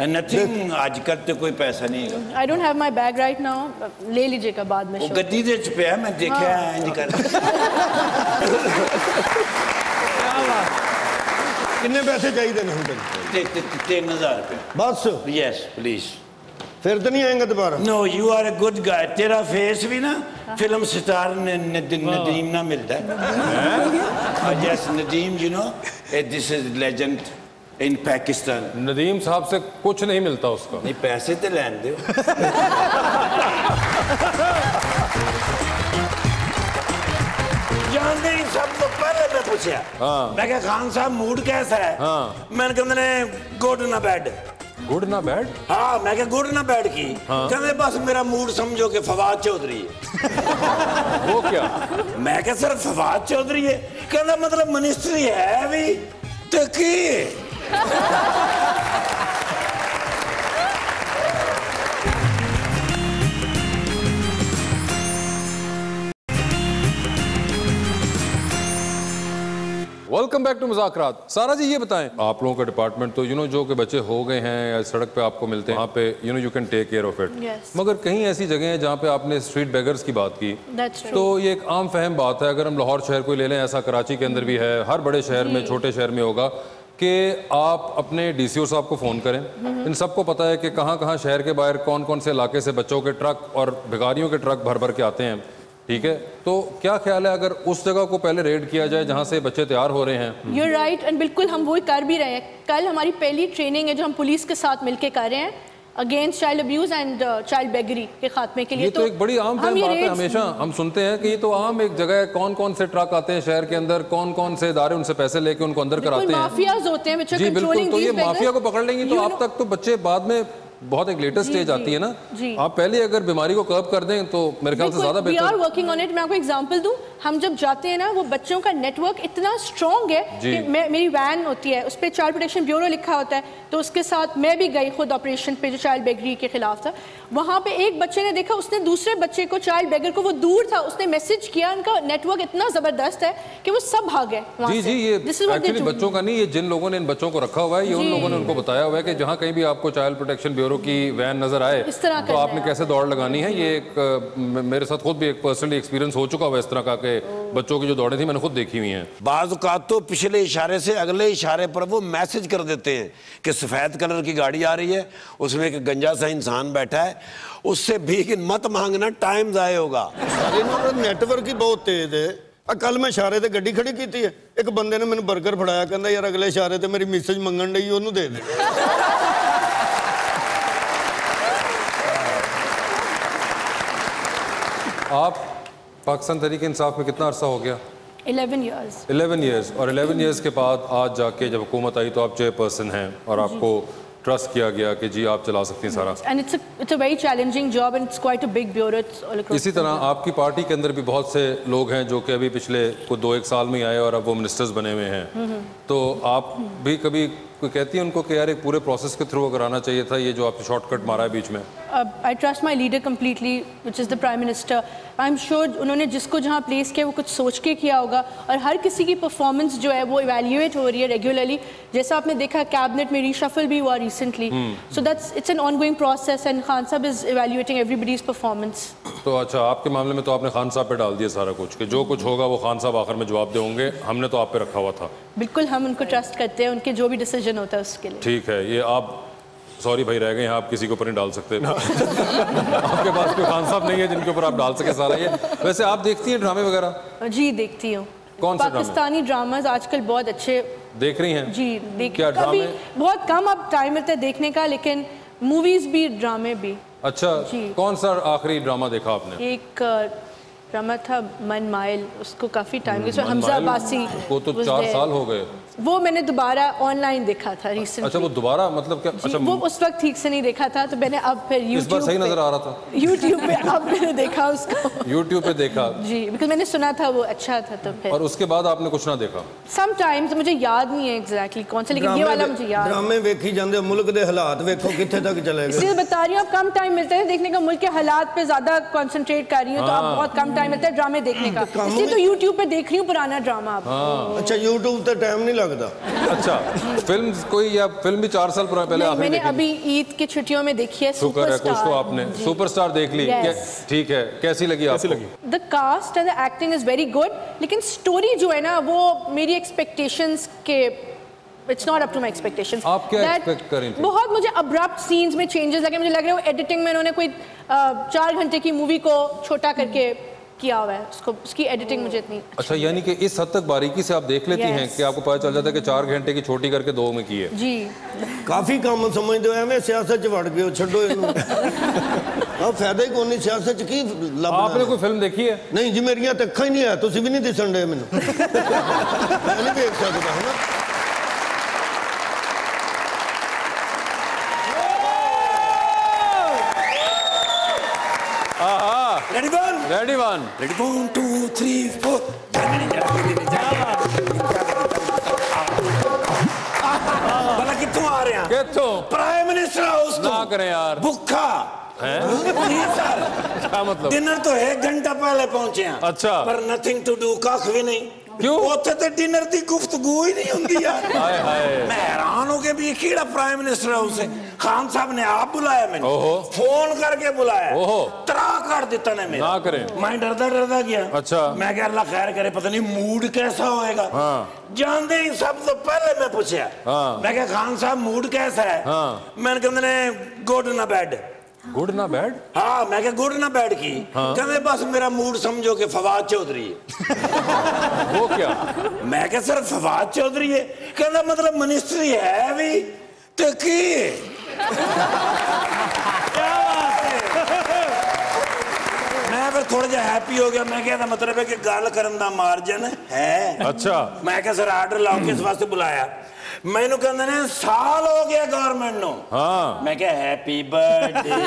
Speaker 3: नथिंग, आजकल तो कोई पैसा नहीं है।
Speaker 7: आई don't have my bag right now, ले लीजिएगा बाद में।
Speaker 3: वो गद्दी दे च पिया, मैं देखा इंज कर।
Speaker 4: किन्ने पैसे चाहिए ने?
Speaker 3: 3000 रुपये
Speaker 4: बस।
Speaker 3: Yes please.
Speaker 4: फिर तो नहीं आएंगे दोबारा?
Speaker 3: No, you are a good guy. तेरा फेस भी ना फिल्म स्टार नदीम ना मिलता है। Yes Nadeem, you know this is legend in Pakistan.
Speaker 2: Nadeem साहब से कुछ नहीं मिलता उसका।
Speaker 3: नहीं, पैसे तो लैन दो। जानते ही सब तो पहले मैं पूछा, मैं क्या खान साहब मूड कैसा है? मैंने कहते ने गुड ना बैड।
Speaker 2: गुड ना बैड?
Speaker 3: हाँ, मैं क्या गुड ना बैड की। कहते बस मेरा मूड समझो कि फवाद चौधरी है।
Speaker 2: वो क्या?
Speaker 3: मैं क्या सर फवाद चौधरी है? कहता मतलब मिनिस्ट्री है भी तो की।
Speaker 2: Welcome back to Muzakarat. Sara ji ये बताएं, आप लोगों का डिपार्टमेंट तो जो कि बच्चे हो गए हैं या सड़क पे आपको मिलते हैं, वहाँ पे you can take care of it. मगर कहीं ऐसी जगह है जहाँ पे आपने स्ट्रीट बेगर्स की बात की, तो ये एक आम फहम बात है। अगर हम लाहौर शहर को ले लें, ऐसा कराची के अंदर भी है, हर बड़े शहर में, छोटे शहर में होगा कि आप अपने DCO साहब को फ़ोन करें। इन सबको पता है कि कहाँ कहाँ शहर के बाहर कौन कौन से इलाके से बच्चों के ट्रक और भिखारियों के ट्रक भर भर के आते हैं। ठीक है, तो क्या ख्याल है अगर उस जगह को पहले रेड किया जाए जहां से बच्चे तैयार हो रहे हैं?
Speaker 7: You're right, एंड बिल्कुल हम वही कर भी रहे हैं। कल हमारी पहली ट्रेनिंग है जो हम पुलिस के साथ मिलकर कर रहे हैं against child abuse and child beggary के खात्मे के लिए।
Speaker 2: ये तो एक बड़ी आम बात है। हमेशा हम सुनते हैं कि ये तो आम एक जगह है, कौन कौन से ट्रक आते हैं शहर के अंदर, कौन कौन से इदारे उनसे पैसे लेके उनको अंदर कराते हैं।
Speaker 7: माफियाज होते हैं
Speaker 2: जी बिल्कुल। तो ये माफिया को पकड़ लेंगी तो आप तक तो बच्चे बाद में बहुत एक लेटेस्ट स्टेज आती है ना, आप पहले अगर बीमारी को कर्ब कर दें तो मेरे ख्याल से ज्यादा बेहतर।
Speaker 7: We are working on it। मैं आपको एग्जांपल दूं, हम जब जाते हैं ना, वो बच्चों का नेटवर्क इतना स्ट्रॉन्ग है कि मेरी वैन होती है, उस पर चाइल्ड प्रोटेक्शन ब्यूरो लिखा होता है, तो उसके साथ मैं भी गई खुद ऑपरेशन पे जो चाइल्ड बेगरी के खिलाफ था। वहाँ पे एक बच्चे ने देखा, उसने दूसरे बच्चे को, चाइल्ड बेगर को, वो दूर था, उसने मैसेज किया, उनका नेटवर्क इतना जबरदस्त है कि वो सब भाग गए।
Speaker 2: जी जी, ये एक्चुअली बच्चों का नहीं, ये जिन लोगों ने इन बच्चों को रखा हुआ है, ये उन लोगों ने उनको बताया हुआ है कि जहाँ कहीं भी आपको चाइल्ड प्रोटेक्शन ब्यूरो की वैन नजर आए तो आपने कैसे दौड़ लगानी है। ये एक मेरे साथ खुद भी एक पर्सनली एक्सपीरियंस हो चुका हुआ इस तरह का कि बच्चों की जो दौड़ें थी मैंने खुद देखी हुई हैं।
Speaker 3: बाज़ औक़ात तो पिछले इशारे से अगले इशारे पर वो मैसेज कर देते हैं कि सफ़ेद कलर की गाड़ी आ रही है, उसमें एक गंजा सा इंसान बैठा है, उससे भीख मत मांगना, टाइम ज़ाया होगा।
Speaker 4: नेटवर्क ही बहुत तेज है। कल मैं इशारे ते गड्डी खड़ी की है, एक बंदे ने मैंने बर्गर फड़ाया, कहता यार अगले इशारे ते मेरी मैसेज मंगन डई, ओनू दे दे।
Speaker 2: आप पाकिस्तान तहरीक इंसाफ में कितना अरसा हो गया?
Speaker 7: 11 years।
Speaker 2: 11 years। और 11 years के बाद आज जाके जब हुकूमत आई तो आप चेयरपर्सन हैं और आपको ट्रस्ट किया गया कि जी आप चला सकती हैं सारा।
Speaker 7: And it's a very challenging job and it's quite a big bureau all across।
Speaker 2: इसी तरह आपकी पार्टी के अंदर भी बहुत से लोग हैं जो कि अभी पिछले को 2-1 साल में आए और अब वो मिनिस्टर्स बने हुए हैं, तो आप भी कभी कोई कहती है उनको कि यार एक पूरे प्रोसेस के थ्रू अगर आना चाहिए था, ये जो आपने शॉर्टकट मारा है बीच में?
Speaker 7: I trust my leader completely, which is the Prime Minister। I'm sure उन्होंने जिसको जहाँ प्लेस किया वो कुछ सोच के किया होगा, और हर किसी की परफॉर्मेंस जो है वो इवैल्यूएट हो रही है रेगुलरली। जैसा आपने देखा कैबिनेट में रीशफल भी हुआ recently, so that's it's an ongoing process and Khan साहब इज इवैल्यूएटिंग एवरीबॉडीज परफॉर्मेंस।
Speaker 2: तो अच्छा, आपके मामले में तो आपने खान साहब पे डाल दिया सारा कुछ कि जो कुछ होगा वो खान साहब आखिर में जवाब देंगे, हमने तो आप पे रखा हुआ था।
Speaker 7: बिल्कुल, हम उनको ट्रस्ट करते हैं, उनके जो भी डिसीजन होता है उसके लिए।
Speaker 2: ठीक है, ये आप सॉरी भाई रह गए हैं, आप किसी के ऊपर नहीं डाल सकते। आपके पास कोई खान साहब नहीं है जिनके ऊपर आप डाल सके सारा ये। वैसे आप देखती हैं ड्रामे वगैरह?
Speaker 7: जी देखती हूँ।
Speaker 2: कौन से
Speaker 7: पाकिस्तानी ड्रामाज आजकल बहुत अच्छे
Speaker 2: देख रही हैं?
Speaker 7: जी
Speaker 2: क्या
Speaker 7: कभी बहुत कम अब टाइम मिलता है देखने का, लेकिन मूवीज भी ड्रामे भी।
Speaker 2: अच्छा,
Speaker 7: जी।
Speaker 2: कौन सा आखिरी ड्रामा देखा आपने?
Speaker 7: एक ड्रामा था मन माइल, उसको काफ़ी टाइम उसमें हमजा अब्बासी
Speaker 2: को तो 4 साल हो गए।
Speaker 7: वो मैंने दोबारा ऑनलाइन देखा था रिसेंटली।
Speaker 2: अच्छा, वो दोबारा मतलब क्या? अच्छा,
Speaker 7: वो उस वक्त ठीक से नहीं देखा था तो मैंने अब फिर
Speaker 2: इस बार सही नजर आ रहा था?
Speaker 7: यूट्यूब पे अब मैंने देखा उसको।
Speaker 2: यूट्यूब पे देखा?
Speaker 7: जी, बिकॉज मैंने सुना था वो अच्छा था तो फिर।
Speaker 2: और उसके बाद आपने कुछ ना देखा?
Speaker 7: समटाइम्स मुझे याद नहीं है एग्जैक्टली कौन सा, लेकिन ये वाला मुझे याद।
Speaker 4: ड्रामे वेखी जाते हो, मुल्क के हालात वेखो कितने तक चले गए।
Speaker 7: इसलिए बता रही हूँ, अब कम टाइम मिलता है देखने का, मुल्क के हालात पे ज्यादा कंसंट्रेट कर रही हूँ तो अब बहुत कम टाइम मिलता है ड्रामे देखने का, इसलिए तो यूट्यूब पे देख रही हूँ पुराना ड्रामा अब।
Speaker 4: अच्छा, यूट्यूब तो टाइम नहीं लगता।
Speaker 2: अच्छा, फिल्म कोई या फिल्म भी 4 साल पहले आखिरी
Speaker 7: मैंने
Speaker 2: देखी?
Speaker 7: अभी ईद की छुट्टियों में देखी है
Speaker 2: शुक्र है, कुछ तो आपने सुपरस्टार देख ली। ठीक है, कैसी लगी आपको?
Speaker 7: The cast and the acting is very good, लेकिन स्टोरी जो है ना वो मेरी एक्सपेक्टेशंस के it's not up to my expectations.
Speaker 2: आप क्या एक्सपेक्ट कर रही थी?
Speaker 7: बहुत मुझे अब्रप्ट सीन्स में चेंजेस लगे, मुझे लग रहा है वो एडिटिंग में उन्होंने कोई 4 घंटे की मूवी को छोटा करके किया हुआ है, उसको उसकी एडिटिंग मुझे इतनी।
Speaker 2: अच्छा, यानी कि इस हद तक बारीकी से आप देख लेती हैं कि आपको पता चल जाता है कि 4 घंटे की छोटी करके 2 में की है।
Speaker 7: जी,
Speaker 4: काफी काम समझते हो, एवं सियासत च वड़ गए हो, छड्डो इन्हू। हाँ, फायदा ही कोई नहीं सियासत च, की लभदा।
Speaker 2: आपने कोई फिल्म देखी है?
Speaker 4: नहीं जी, मेरियां तो अखां ही नहीं है, तुसी भी नहीं दिसन डे मैनूं। मैं नहीं देख सकता है ना।
Speaker 3: Ready one,
Speaker 2: ready one,
Speaker 3: ready 1 2 3 4। भला कितों आ रहे हैं?
Speaker 2: कितों?
Speaker 3: प्राइम मिनिस्टर हाउस तो।
Speaker 2: ना करें यार।
Speaker 3: भुखा
Speaker 2: हैं?
Speaker 3: जी सर।
Speaker 2: क्या मतलब?
Speaker 3: डिनर तो 1 घंटा पहले पहुंचे हैं।
Speaker 2: अच्छा।
Speaker 3: पर नथिंग टू डू, कख भी नहीं।
Speaker 2: क्यों?
Speaker 3: उत्थे ते डिनर दी गुफ्तगू ही नहीं हुंदी यार।
Speaker 2: हाय हाय।
Speaker 3: मैं हैरान हो गया भी ये केड़ा प्राइम मिनिस्टर हाउस है। खान साहब ने आप बुलाया मैंने, फोन करके बुलाया, तरा कर दिता ने मेरा।
Speaker 2: ना करें।
Speaker 3: मैं डरदा डरदा गया।
Speaker 2: अच्छा।
Speaker 3: मैं क्या अल्लाह खैर करे, पता नहीं मूड कैसा होएगा।
Speaker 2: हाँ।
Speaker 3: जानते ही सब तो पहले मैं पूछा,
Speaker 2: हाँ।
Speaker 3: मैं क्या खान साहब मूड कैसा है?
Speaker 2: हाँ।
Speaker 3: मैंने कहते ने गुड ना बैड।
Speaker 2: गुड ना बैड?
Speaker 3: हाँ, मैं क्या गुड ना बैड की।
Speaker 2: हाँ।
Speaker 3: कहते बस मेरा मूड समझो कि फवाद चौधरी है।
Speaker 2: वो क्या? मैं
Speaker 3: क्या सर फवाद चौधरी है? कहता मतलब मिनिस्ट्री है भी तो की। मैं फिर थोड़ा जा हैप्पी हो गया। मैं क्या मतलब है कि गल करन दा मार्जिन है।
Speaker 2: अच्छा।
Speaker 3: मैं क्या सर आर्डर लाओ किस वास्ते बुलाया? मैनू कहते ने साल हो गया गवर्नमेंट नो।
Speaker 2: हाँ।
Speaker 3: मैं क्या हैप्पी बर्थडे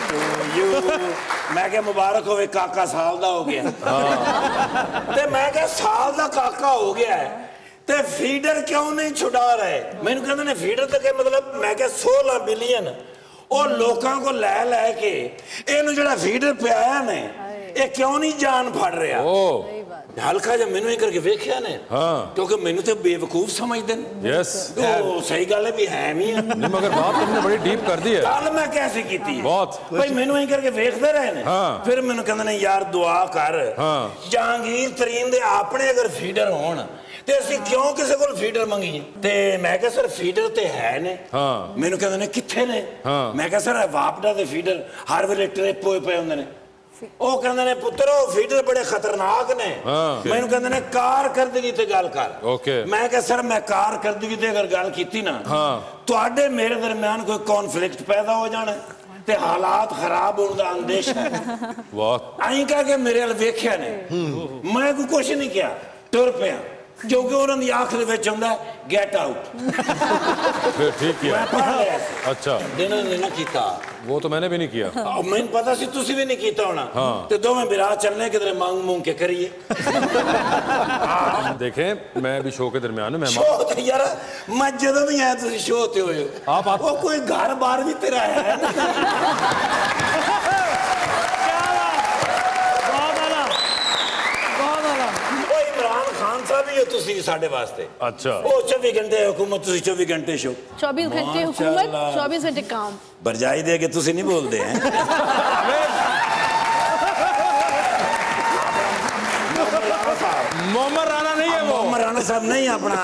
Speaker 3: टू यू। मैं क्या मुबारक होवे काका साल दा हो गया। ते मैं क्या साल दा काका हो गया है ते फीडर क्यों नहीं छुड़ा रहे? मैनू कहते ने फीडर तो क्या मतलब? मैं क्या 16 बिलियन और लोगों को लै लै के इनू जड़ा फीडर पियाया ने ये क्यों नहीं जान फड़ रहा? हल्का जब मैनू ही करके वेख्या ने। हाँ। क्योंकि मैनू तो बेवकूफ समझते हैं।
Speaker 2: यस।
Speaker 3: तो सही गल है भी है भी है।
Speaker 2: नहीं, मगर बात तुमने बड़ी डीप कर दी है।
Speaker 3: गल मैं कैसे की थी?
Speaker 2: बहुत।
Speaker 3: भाई मैनू ही करके वेखते रहे ने। हाँ। फिर मैनू कहते ने यार दुआ कर। हाँ। जहांगीर तरीन दे अपने अगर फीडर होन ते असीं क्यों किसी को फीडर मंगीए? ते मैं कहा सर फीडर ते है ने। हाँ। मैनू कहते ने कित्थे ने? हाँ। मैं कहा सर वापडा दे फीडर हर वेले ट्रिप होए पे हुंदे ने। ਉਹ ਕਹਿੰਦੇ ਨੇ ਪੁੱਤਰੋ ਫੀਡਰ ਬੜੇ ਖਤਰਨਾਕ ਨੇ। ਮੈਨੂੰ ਕਹਿੰਦੇ ਨੇ ਕਾਰਕਰਦਗੀ ਤੇ ਗੱਲ ਕਰ। ਓਕੇ। ਮੈਂ ਕਿਹਾ ਸਰ ਮੈਂ ਕਾਰਕਰਦਗੀ ਤੇ ਅਗਰ ਗੱਲ ਕੀਤੀ ਨਾ ਤੁਹਾਡੇ ਮੇਰੇ ਦਰਮਿਆਨ ਕੋਈ ਕਨਫਲਿਕਟ ਪੈਦਾ ਹੋ ਜਾਣਾ ਤੇ ਹਾਲਾਤ ਖਰਾਬ ਹੋਣ ਦਾ ਅੰਦੇਸ਼ਾ ਹੈ। ਵਾਹ। ਐਂ ਕਹਿ ਕੇ ਮੇਰੇ ਵੱਲ ਵੇਖਿਆ ਨੇ। ਮੈਂ ਕੋਈ ਕੁਛ ਨਹੀਂ ਕਿਹਾ, ਟੁਰ ਪਿਆ क्योंकि उन्होंने आखिर में चाहता गेट आउट।
Speaker 2: फिर ठीक किया।
Speaker 3: मैं पढ़ लिया।
Speaker 2: अच्छा।
Speaker 3: डिनर नहीं किया।
Speaker 2: वो तो मैंने भी नहीं किया।
Speaker 3: मैंने पता सी तुसी भी नहीं किया होना। हाँ। तो दोवें बिरा चलने किधर मांग मूंग के करिए।
Speaker 2: देखें मैं भी शो के दरमियान में
Speaker 3: शो तो यार मैं जब भी आया तुसी शो ते होए
Speaker 2: आप
Speaker 3: वो कोई घर बार भी तेरा है। तुसी साडे वास्ते। अच्छा। ओ 24 घंटे हुकूमत, तुसी 24 घंटे शो।
Speaker 7: 24 घंटे हुकूमत, 24 घंटे काम।
Speaker 3: बरजाई दे के तुसी नहीं बोलते हैं।
Speaker 2: मोहम्मद राणा नहीं है वो।
Speaker 3: मोहम्मद राणा साहब नहीं, अपना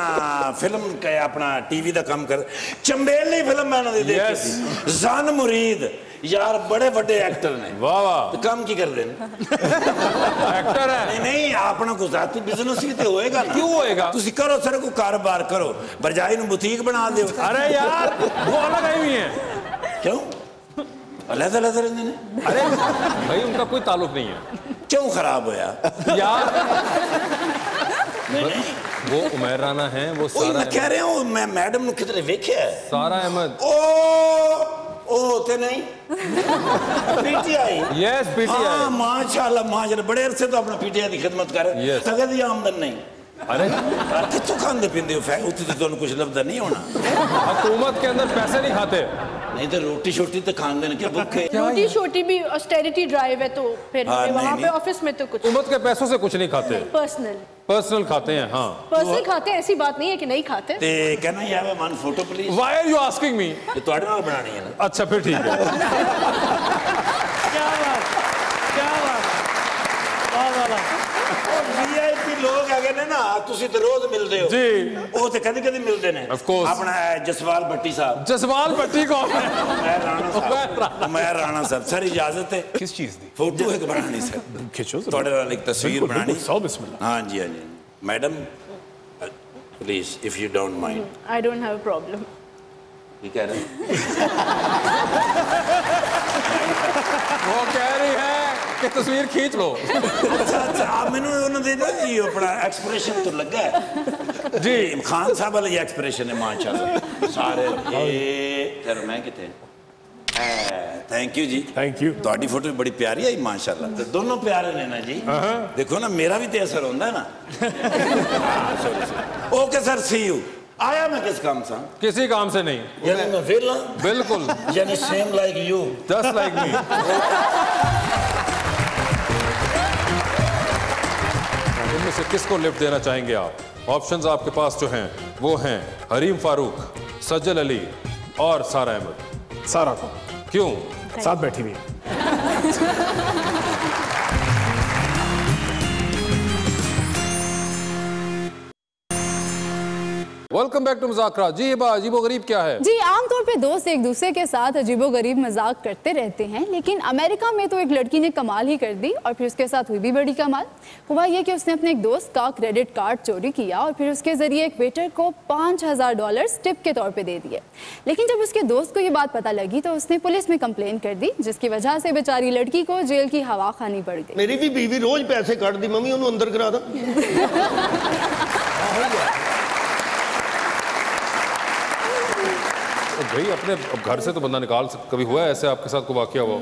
Speaker 3: फिल्म का अपना टीवी का काम कर, चंबेली फिल्म मैंने देखी थी, जान मुरीद यार, बड़े बड़े एक्टर ने।
Speaker 2: वाह वाह।
Speaker 3: तो काम की कर देने
Speaker 2: एक्टर है।
Speaker 3: नहीं अपना को जाती बिजनेस ही तो होएगा।
Speaker 2: क्यों होएगा?
Speaker 3: तुसी करो सर को कारोबार करो, बरजाई नु बुटीक बना दो।
Speaker 2: अरे यार वो अलग आई हुई है।
Speaker 3: क्यों अलग अलग रहते ने?
Speaker 2: अरे भाई उनका कोई ताल्लुक नहीं है।
Speaker 3: क्यों खराब होया
Speaker 2: यार? वो उमैर राणा है, वो सारा
Speaker 3: मैं कह रहा हूँ, मैं मैडम नु किधरे वेख्या है?
Speaker 2: सारा अहमद।
Speaker 3: ओ ते नहीं पीटीआई।
Speaker 2: Yes PTI.
Speaker 3: हाँ माशाल्लाह माशाल्लाह, बड़े अरसे तो अपना पीटीआई की खिदमत कर। सगद ही आमदन नहीं।
Speaker 2: अरे
Speaker 3: कितों खाते पींदे हो? उत्ते तो कुछ लभदा नहीं होना।
Speaker 2: हुकूमत के अंदर पैसे नहीं खाते।
Speaker 3: नहीं तो रोटी शोटी तो खाते हैं क्या भूखे?
Speaker 7: रोटी छोटी भी ऑस्टेरिटी ड्राइव है, तो फिर वहाँ पे ऑफिस में तो कुछ
Speaker 2: हुकूमत के पैसों से कुछ नहीं खाते। पर्सनल खाते हैं। हाँ
Speaker 7: पर्सनल खाते हैं, ऐसी बात नहीं है कि नहीं खाते।
Speaker 3: ते कहना यार मैं one photo please.
Speaker 2: Why are you asking me?
Speaker 3: ये तुम्हारे नाल बनानी है ना।
Speaker 2: अच्छा फिर ठीक है।
Speaker 1: क्या बात, क्या बात, वाह वाह।
Speaker 3: वीआईपी लोग है ने ना, तुसी तो रोज मिलते हो
Speaker 2: जी।
Speaker 3: वो तो कभी कभी मिलते ने।
Speaker 2: Of course।
Speaker 3: अपना जसवाल भट्टी साहब।
Speaker 2: जसवाल भट्टी कौन है?
Speaker 3: मैं राणा साहब। सर इजाजत है?
Speaker 5: किस चीज दी?
Speaker 3: फोटो एक बनानी सर,
Speaker 5: खिंचो
Speaker 3: थोड़े नाल एक तस्वीर बनानी।
Speaker 5: सौ बिस्मिल्लाह।
Speaker 3: हाँ जी हाँ जी madam please if you don't mind.
Speaker 7: I don't have a problem.
Speaker 3: ये कह रहे
Speaker 2: वो कह रही है कि तस्वीर खींच लो।
Speaker 3: अच्छा आप मैंने उन्होंने दे दो जी अपना एक्सप्रेशन तो लगा है
Speaker 2: जी।
Speaker 3: खान साहब वाला ये एक्सप्रेशन है माशाल्लाह सारे। ये फिर मैं कितने thank you ji.
Speaker 5: Thank you.
Speaker 3: ਤੁਹਾਡੀ फोटो बड़ी प्यारी आई माशाल्लाह। तो दोनों प्यारे ने ना जी। देखो ना मेरा भी तो असर होता है ना। Okay sir see you. आया मैं किस काम से?
Speaker 2: किसी काम से नहीं।
Speaker 3: यानी मैं वेला?
Speaker 2: बिल्कुल।
Speaker 3: यानी same like you.
Speaker 2: Just like me. इनमें से किसको लिफ्ट देना चाहेंगे आप? ऑप्शंस आपके पास जो हैं वो हैं हरीम फारूक, सज्जल अली और सारा अहमद।
Speaker 5: सारा को
Speaker 2: क्यों?
Speaker 5: साथ बैठी हुई है।
Speaker 2: Welcome back to Muzakara. जी ये अजीबो गरीब क्या है?
Speaker 8: जी आमतौर पे दोस्त एक दूसरे के साथ अजीबो गरीब मजाक करते रहते हैं, लेकिन अमेरिका में तो एक लड़की ने कमाल ही कर दी और फिर उसके साथ हुई भी बड़ी कमाल। हुआ ये कि उसने अपने एक दोस्त का क्रेडिट कार्ड चोरी किया और फिर उसके जरिए एक वेटर को $5000 टिप के तौर पे दे दिए। लेकिन जब उसके दोस्त को ये बात पता लगी तो उसने पुलिस में कंप्लेन कर दी, जिसकी वजह से बेचारी लड़की को जेल की हवा खानी पड़ गई।
Speaker 4: मेरी भी बीवी रोज पैसे काट दी, मम्मी उन्होंने अंदर करा दा।
Speaker 2: भाई अपने घर से तो बंदा निकाल सकता। कभी हुआ है ऐसे आपके साथ कोई वाकया हुआ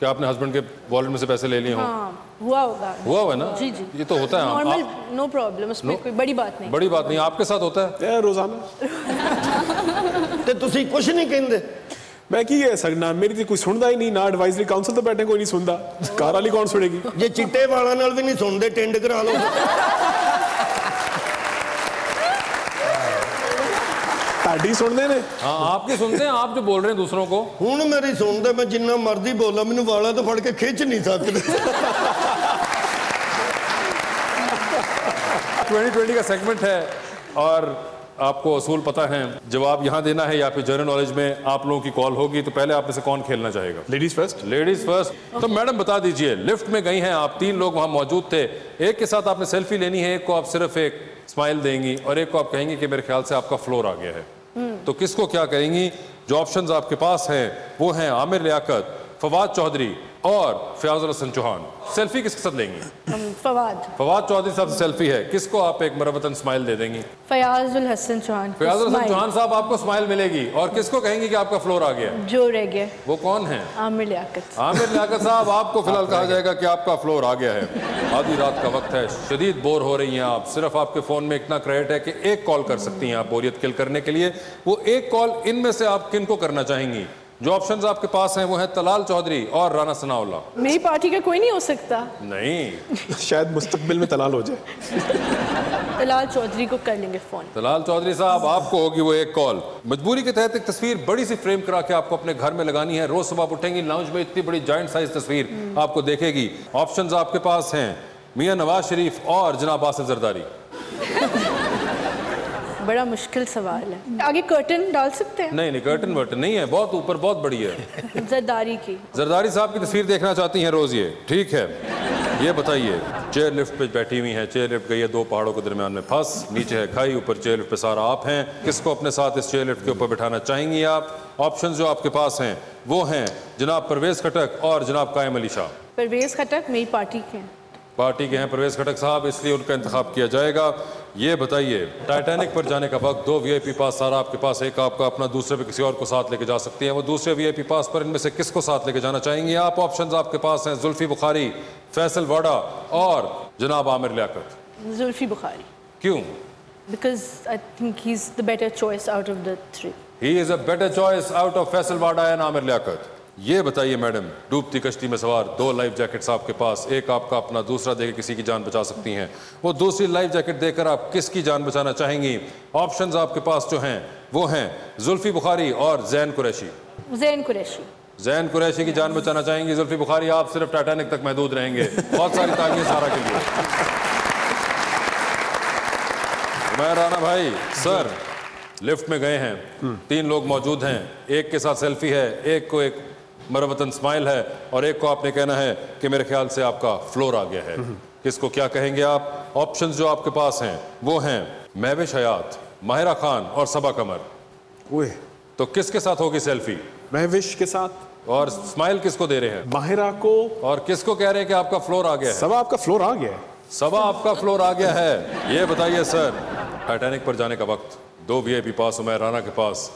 Speaker 2: कि आपने हस्बैंड के वॉलेट में से पैसे ले लिए हों?
Speaker 7: हाँ हुआ होगा।
Speaker 2: हुआ हुआ ना?
Speaker 7: जी जी।
Speaker 2: ये तो होता है।
Speaker 7: नॉर्मल, नो प्रॉब्लम, उसमें कोई बड़ी बात नहीं।
Speaker 2: बड़ी बात नहीं। आपके साथ होता है
Speaker 5: रोजाना?
Speaker 4: ते तुसी कुछ नहीं कहंदे?
Speaker 5: मैं की कह सकना, मेरी तो कोई सुनता ही नहीं ना। एडवाइजरी काउंसिल तो बैठे कोई नहीं सुनता, कार वाली कौन सुनेगी?
Speaker 4: जे चिट्टे वाला नाल भी नहीं सुनते, टेंड करा लो।
Speaker 5: ताड़ी सुनते ने?
Speaker 2: हाँ आपकी सुनते हैं, आप जो बोल रहे हैं दूसरों को।
Speaker 4: हुण मेरी सुनते, मैं जिन्ना मर्जी बोला, मैनू वाला तो फड़ के खिंच नहीं सकते।
Speaker 2: 2020 का सेगमेंट है और आपको असूल पता है। जवाब यहाँ देना है या फिर जनरल नॉलेज में आप लोगों की कॉल होगी। तो पहले आप में से कौन खेलना चाहेगा?
Speaker 5: Ladies first.
Speaker 2: Ladies first. तो मैडम बता दीजिए, लिफ्ट में गई हैं आप, 3 लोग वहां मौजूद थे। एक के साथ आपने सेल्फी लेनी है, एक को आप सिर्फ एक स्माइल देंगी और एक को आप कहेंगी कि मेरे ख्याल से आपका फ्लोर आ गया है। तो किसको क्या कहेंगी? जो ऑप्शंस आपके पास हैं वो हैं आमिर लियाकत, फवाद चौधरी और फयाजुल हसन चौहान। सेल्फी किसके साथ लेंगी? फवाद चौधरी साहब से सेल्फी है। किसको आप एक मरवतन स्माइल दे देंगी?
Speaker 7: फयाजुल हसन चौहान।
Speaker 2: फयाजुल हसन चौहान साहब आपको स्माइल मिलेगी। और किसको कहेंगी कि आपका फ्लोर आ गया?
Speaker 7: जो रह गया
Speaker 2: वो कौन है?
Speaker 7: आमिर लियाकत।
Speaker 2: आमिर लियाकत साहब आपको फिलहाल कहा जाएगा कि आपका फ्लोर आ गया है। आधी रात का वक्त है, शदीद बोर हो रही हैं आप। सिर्फ आपके फोन में इतना क्रेडिट है कि एक कॉल कर सकती हैं आप बोरियत किल करने के लिए। वो एक कॉल इनमें से आप किनको करना चाहेंगी? जो ऑप्शंस आपके पास हैं वो है तलाल चौधरी और राना सनाउल्लाह।
Speaker 7: मेरी पार्टी का कोई नहीं हो सकता।
Speaker 2: नहीं
Speaker 5: शायद मुस्तकबिल में तलाल हो जाए।
Speaker 7: तलाल चौधरी को कर लेंगे फोन।
Speaker 2: तलाल चौधरी साहब आपको होगी वो एक कॉल। मजबूरी के तहत एक तस्वीर बड़ी सी फ्रेम करा के आपको अपने घर में लगानी है। रोज सुबह उठेंगी, लाउंज में इतनी बड़ी जॉइंट साइज तस्वीर आपको देखेगी। ऑप्शंस आपके पास हैं मियां नवाज शरीफ और जनाब आसिफ जरदारी।
Speaker 7: बड़ा मुश्किल सवाल है। आगे कर्टन डाल सकते हैं?
Speaker 2: नहीं, कर्टन वर्टन नहीं है, बहुत ऊपर बहुत बड़ी है।
Speaker 7: जरदारी की।
Speaker 2: जरदारी साहब की तस्वीर देखना चाहती हैं रोज ये, ठीक है। ये बताइए, चेयर लिफ्ट पे बैठी हुई हैं, चेयर लिफ्ट गई है 2 पहाड़ों के दरमियान में फंस, नीचे है खाई, ऊपर चेयर लिफ्ट पे सारा आप हैं। किसको अपने साथ इस चेयर लिफ्ट के ऊपर बिठाना चाहेंगी आप? ऑप्शंस जो आपके पास हैं वो हैं जनाब परवेज खटक और जनाब कायम अली शाह।
Speaker 7: परवेज खटक मेरी पार्टी के हैं।
Speaker 2: पार्टी के हैं परवेज खटक साहब, इसलिए उनका इंतखाब किया जाएगा। ये बताइए, टाइटैनिक पर जाने का वक्त 2 वीआईपी पास सारा आपके पास, एक आपका अपना, दूसरे पे किसी और को साथ लेके जा सकती हैं। वो दूसरे वीआईपी पास पर इनमें से किसको साथ लेके जाना चाहेंगे आप? ऑप्शंस आपके पास हैं जुल्फी बुखारी, फैसल वाडा और जनाब आमिर लियाकत।
Speaker 7: जुल्फी बुखारी।
Speaker 2: क्यों?
Speaker 7: Because I think he's the better choice out of the 3.
Speaker 2: He is a better choice out of Faisal Vawda and Aamir Liaquat. ये बताइए मैडम, डूबती कश्ती में सवार 2 लाइफ जैकेट्स आपके पास, एक आपका अपना, दूसरा देकर किसी की जान बचा सकती हैं। वो दूसरी लाइफ जैकेट देकर आप किसकी जान बचाना चाहेंगी? ऑप्शंस आपके पास जो हैं वो हैं जुल्फी बुखारी और जैन कुरैशी।
Speaker 7: जैन कुरैशी।
Speaker 2: जैन कुरैशी की जान बचाना चाहेंगी। जुल्फी बुखारी, आप सिर्फ टाइटैनिक तक महदूद रहेंगे। बहुत सारी तालियां सारा के लिए। मैं राना भाई सर लिफ्ट में गए हैं, 3 लोग मौजूद हैं, एक के साथ सेल्फी है, एक को एक मरवतन स्माइल है और एक को आपने कहना है कि मेरे ख्याल से आपका फ्लोर आ गया है। किसको क्या कहेंगे आप? ऑप्शंस जो आपके पास हैं वो हैं महविश हयात, माहिरा खान और सबा कमर। तो किसके साथ होगी सेल्फी?
Speaker 5: महविश के साथ।
Speaker 2: और स्माइल किसको दे रहे हैं?
Speaker 5: माहिरा को।
Speaker 2: और किसको कह रहे हैं कि आपका फ्लोर आ गया है?
Speaker 5: सबा आपका फ्लोर आ गया है।
Speaker 2: सबा आपका फ्लोर आ गया है। ये बताइए सर, टाइटैनिक पर जाने का वक्त, 2 वीआईपी पास उमैर राना के पास,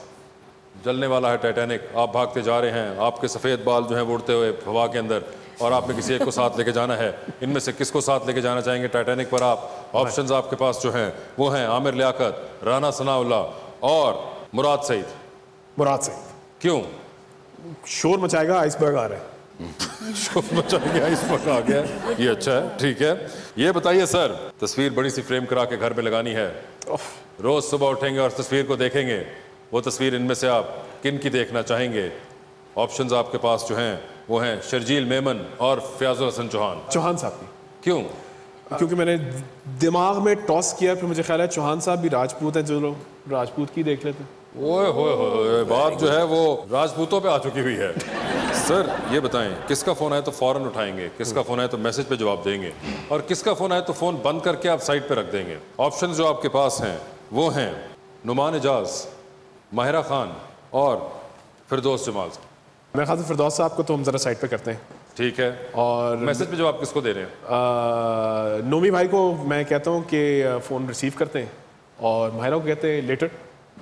Speaker 2: जलने वाला है टाइटैनिक, आप भागते जा रहे हैं, आपके सफ़ेद बाल जो हैं वो उड़ते हुए हवा के अंदर, और आपने किसी एक को साथ लेके जाना है। इनमें से किसको साथ लेके जाना चाहेंगे टाइटैनिक पर आप? ऑप्शंस आपके पास जो हैं वो हैं आमिर लियाकत, राना सनाउल्लाह और मुराद सईद।
Speaker 5: मुराद सईद।
Speaker 2: क्यों?
Speaker 5: शोर मचाएगा, आइसबर्ग आ रहा है।
Speaker 2: शोर मचाएगा, आइसबर्ग आ गया, ये अच्छा है, ठीक है। ये बताइए सर, तस्वीर बड़ी सी फ्रेम करा के घर पे लगानी है, रोज सुबह उठेंगे और तस्वीर को देखेंगे, वो तस्वीर इनमें से आप किन की देखना चाहेंगे? ऑप्शंस आपके पास जो हैं वो हैं शर्जील मेमन और फयाजुल हसन चौहान।
Speaker 5: चौहान साहब की।
Speaker 2: क्यों?
Speaker 5: क्योंकि मैंने दिमाग में टॉस किया, फिर मुझे ख्याल है चौहान साहब भी राजपूत हैं, जो लोग राजपूत की देख लेते हैं।
Speaker 2: ओए होए, बात जो है वो राजपूतों पे आ चुकी हुई है। सर ये बताएं, किसका फ़ोन आए तो फ़ौरन उठाएंगे, किसका फ़ोन आए तो मैसेज पे जवाब देंगे, और किसका फ़ोन आए तो फ़ोन बंद करके आप साइड पे रख देंगे? ऑप्शन जो आपके पास हैं वो हैं नुमान एजाज, माहिरा खान और फिरदौस जमाल।
Speaker 5: मेरे ख्याल से फिरदौस साहब को तो हम ज़रा साइड पे करते हैं।
Speaker 2: ठीक है।
Speaker 5: और
Speaker 2: मैसेज पे जवाब किसको दे रहे हैं?
Speaker 5: नोमी भाई को मैं कहता हूँ कि फ़ोन रिसीव करते हैं, और माहिरा को कहते हैं लेटर।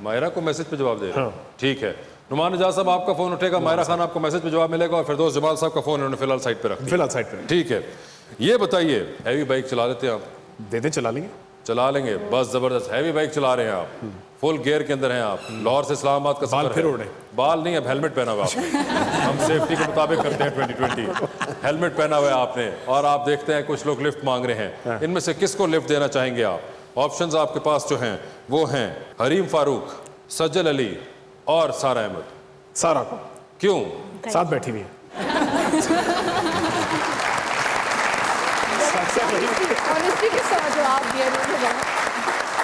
Speaker 2: माहिरा को मैसेज पे जवाब दे रहे हैं, ठीक है। नुमान एजाज साहब आपका फ़ोन उठेगा, माहिरा खान आपको मैसेज पे जवाब मिलेगा, और फिरदौस जमाल साहब का फ़ोन उन्होंने फिलहाल साइड पे रखा।
Speaker 5: फिलहाल साइड पे,
Speaker 2: ठीक है। ये बताइए, हैवी बाइक चला लेते हैं आप?
Speaker 5: दे दें, चला लेंगे।
Speaker 2: चला लेंगे, बस ज़बरदस्त। हैवी बाइक चला रहे हैं आप, फुल गियर के अंदर हैं आप, लाहौर से इस्लामाबाद का
Speaker 5: बाल
Speaker 2: सफर
Speaker 5: फिर
Speaker 2: है।
Speaker 5: उड़े।
Speaker 2: बाल नहीं, अब हेलमेट पहना हुआ आपने। हम सेफ्टी के मुताबिक करते हैं 2020। हेलमेट पहना हुआ है आपने, और आप देखते हैं कुछ लोग लिफ्ट मांग रहे हैं। इनमें से किसको लिफ्ट देना चाहेंगे आप? ऑप्शंस आपके पास जो हैं वो हैं हरीम फारूक, सज्जल अली और सारा अहमद।
Speaker 5: सारा को।
Speaker 2: क्यों?
Speaker 5: साथ बैठी हुई है।
Speaker 7: ऑनेस्टी के साथ जवाब दिया।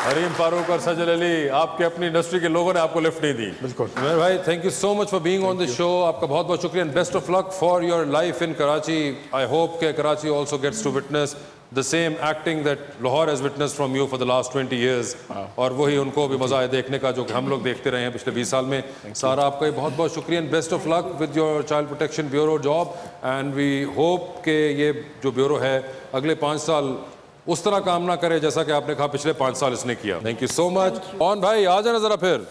Speaker 2: हरीम फारूक और सज्जल अली, आपके अपनी इंडस्ट्री के लोगों ने आपको लिफ्ट नहीं दी।
Speaker 5: बिल्कुल।
Speaker 2: मेरे भाई, thank you so much for being on this show. आपका बहुत बहुत शुक्रिया, and best of luck for your life in Karachi. I hope के Karachi also gets to witness the same acting that Lahore has witnessed from you for the last 20 years, और वही उनको भी मज़ा है देखने का जो हम लोग देखते रहे हैं पिछले 20 साल में। सारा आपका बहुत बहुत शुक्रिया, and best of luck with your child protection bureau job, and we hope कि ये जो ब्यूरो है अगले 5 साल उस तरह काम ना करे जैसा कि आपने कहा पिछले 5 साल इसने किया। Thank you so much. कौन भाई आ जाना ज़रा फिर।